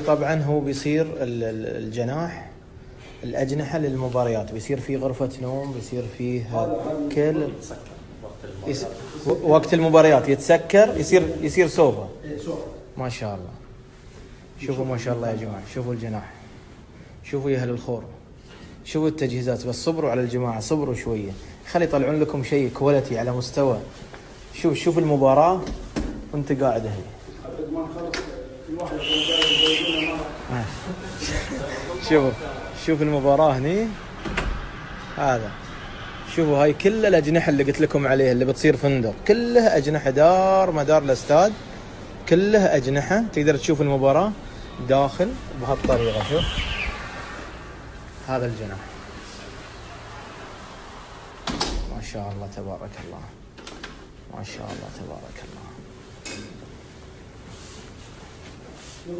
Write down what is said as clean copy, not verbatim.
طبعا هو بيصير الجناح الأجنحة للمباريات، بيصير فيه غرفة نوم، بيصير فيه كل وقت المباريات يتسكر، يصير سوفا. ما شاء الله، شوفوا ما شاء الله يا جماعة، شوفوا الجناح، شوفوا يا أهل الخور، شوفوا التجهيزات. بس صبروا على الجماعة، صبروا شوية، خلي يطلعون لكم شيء كواليتي على مستوى. شوف المباراة وانت قاعد هنا. شوف المباراة هني، هذا شوفوا هاي كل الأجنحة اللي قلت لكم عليها اللي بتصير فندق، كلها أجنحة دار مدار الاستاد، كلها أجنحة. تقدر تشوف المباراة داخل بهالطريقة. شوف هذا الجناح، ما شاء الله تبارك الله، ما شاء الله تبارك الله.